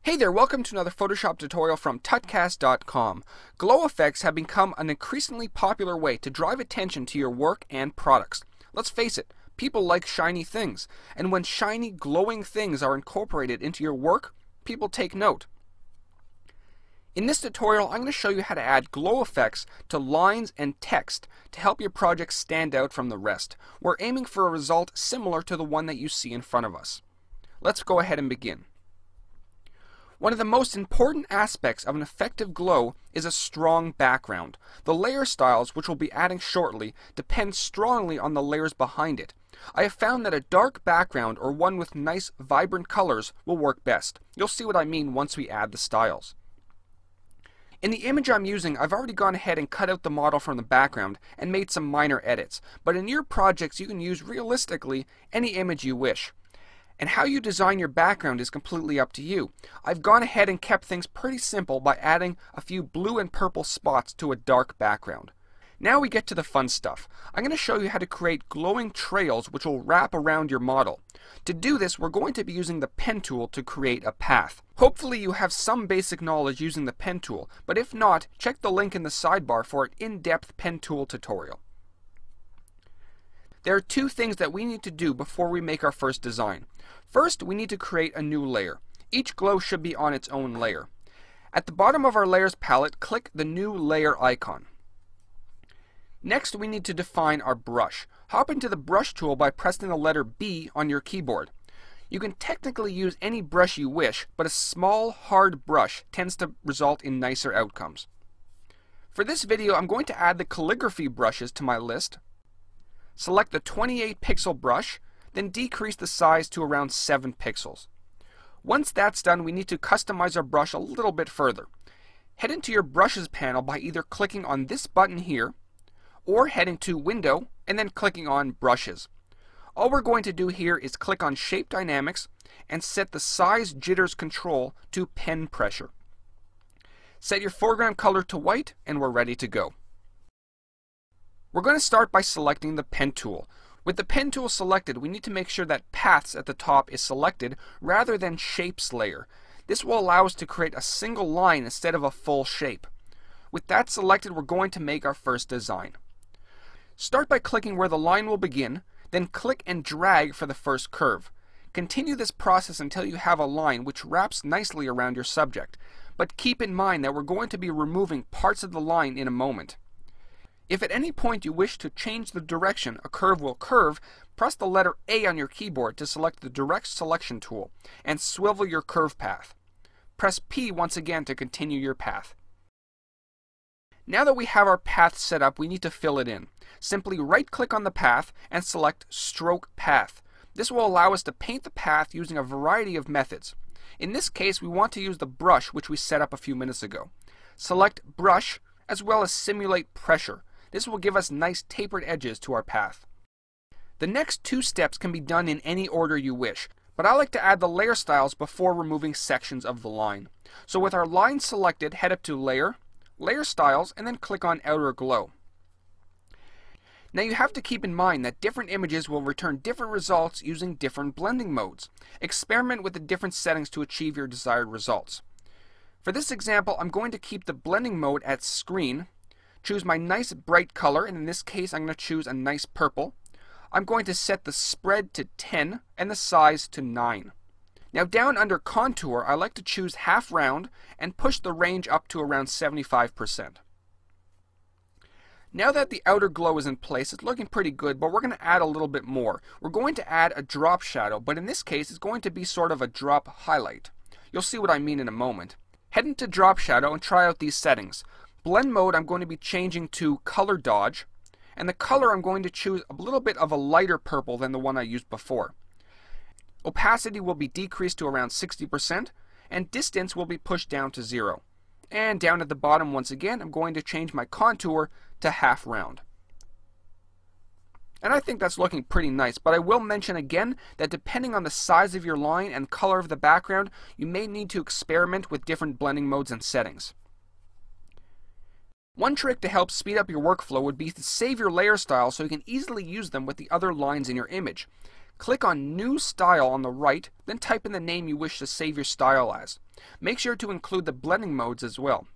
Hey there, welcome to another Photoshop tutorial from tutcast.com. Glow effects have become an increasingly popular way to drive attention to your work and products. Let's face it, people like shiny things, and when shiny, glowing things are incorporated into your work, people take note. In this tutorial, I'm going to show you how to add glow effects to lines and text to help your project stand out from the rest. We're aiming for a result similar to the one that you see in front of us. Let's go ahead and begin. One of the most important aspects of an effective glow is a strong background. The layer styles, which we'll be adding shortly, depend strongly on the layers behind it. I have found that a dark background or one with nice, vibrant colors will work best. You'll see what I mean once we add the styles. In the image I'm using, I've already gone ahead and cut out the model from the background and made some minor edits, but in your projects you can use realistically any image you wish. And how you design your background is completely up to you. I've gone ahead and kept things pretty simple by adding a few blue and purple spots to a dark background. Now we get to the fun stuff. I'm going to show you how to create glowing trails which will wrap around your model. To do this, we're going to be using the pen tool to create a path. Hopefully you have some basic knowledge using the pen tool, but if not, check the link in the sidebar for an in-depth pen tool tutorial. There are two things that we need to do before we make our first design. First, we need to create a new layer. Each glow should be on its own layer. At the bottom of our layers palette, click the new layer icon. Next, we need to define our brush. Hop into the brush tool by pressing the letter B on your keyboard. You can technically use any brush you wish, but a small, hard brush tends to result in nicer outcomes. For this video, I'm going to add the calligraphy brushes to my list. Select the 28 pixel brush, then decrease the size to around 7 pixels. Once that's done, we need to customize our brush a little bit further. Head into your brushes panel by either clicking on this button here, or heading to Window and then clicking on Brushes. All we're going to do here is click on Shape Dynamics and set the Size Jitters control to pen pressure. Set your foreground color to white and we're ready to go. We're going to start by selecting the pen tool. With the pen tool selected, we need to make sure that Paths at the top is selected rather than Shapes layer. This will allow us to create a single line instead of a full shape. With that selected, we're going to make our first design. Start by clicking where the line will begin, then click and drag for the first curve. Continue this process until you have a line which wraps nicely around your subject, but keep in mind that we're going to be removing parts of the line in a moment. If at any point you wish to change the direction a curve will curve, press the letter A on your keyboard to select the Direct Selection tool and swivel your curve path. Press P once again to continue your path. Now that we have our path set up, we need to fill it in. Simply right-click on the path and select Stroke Path. This will allow us to paint the path using a variety of methods. In this case, we want to use the brush which we set up a few minutes ago. Select Brush as well as Simulate Pressure. This will give us nice tapered edges to our path. The next two steps can be done in any order you wish, but I like to add the layer styles before removing sections of the line. So with our line selected, head up to Layer, Layer Styles, and then click on Outer Glow. Now you have to keep in mind that different images will return different results using different blending modes. Experiment with the different settings to achieve your desired results. For this example, I'm going to keep the blending mode at Screen, choose my nice bright color, and in this case I'm going to choose a nice purple. I'm going to set the spread to 10 and the size to 9. Now down under Contour, I like to choose half round and push the range up to around 75%. Now that the outer glow is in place, it's looking pretty good, but we're going to add a little bit more. We're going to add a drop shadow, but in this case it's going to be sort of a drop highlight. You'll see what I mean in a moment. Head into drop shadow and try out these settings. Blend mode I'm going to be changing to Color Dodge, and the color I'm going to choose a little bit of a lighter purple than the one I used before. Opacity will be decreased to around 60%, and distance will be pushed down to 0. And down at the bottom once again, I'm going to change my contour to half round. And I think that's looking pretty nice, but I will mention again that depending on the size of your line and color of the background, you may need to experiment with different blending modes and settings. One trick to help speed up your workflow would be to save your layer styles so you can easily use them with the other lines in your image. Click on New Style on the right, then type in the name you wish to save your style as. Make sure to include the blending modes as well.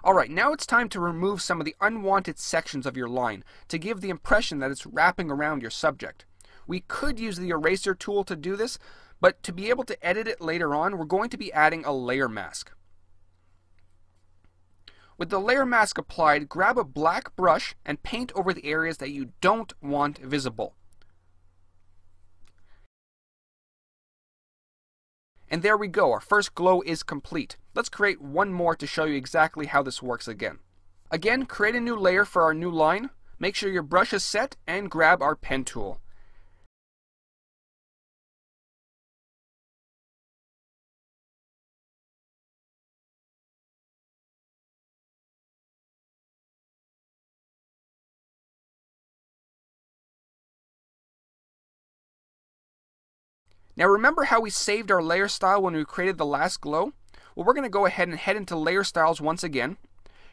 Alright, now it's time to remove some of the unwanted sections of your line to give the impression that it's wrapping around your subject. We could use the eraser tool to do this, but to be able to edit it later on, we're going to be adding a layer mask. With the layer mask applied, grab a black brush and paint over the areas that you don't want visible. And there we go, our first glow is complete. Let's create one more to show you exactly how this works again. Again, create a new layer for our new line, make sure your brush is set, and grab our pen tool. Now remember how we saved our layer style when we created the last glow? Well, we're going to go ahead and head into layer styles once again.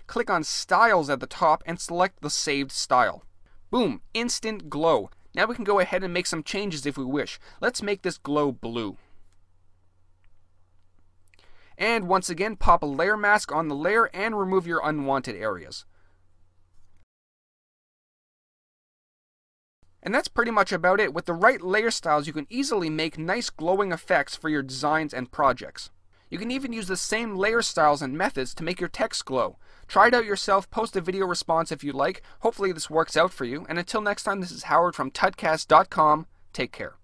Click on styles at the top and select the saved style. Boom, instant glow. Now we can go ahead and make some changes if we wish. Let's make this glow blue. And once again, pop a layer mask on the layer and remove your unwanted areas. And that's pretty much about it. With the right layer styles, you can easily make nice glowing effects for your designs and projects. You can even use the same layer styles and methods to make your text glow. Try it out yourself, post a video response if you like. Hopefully this works out for you. And until next time, this is Howard from tutcast.com. Take care.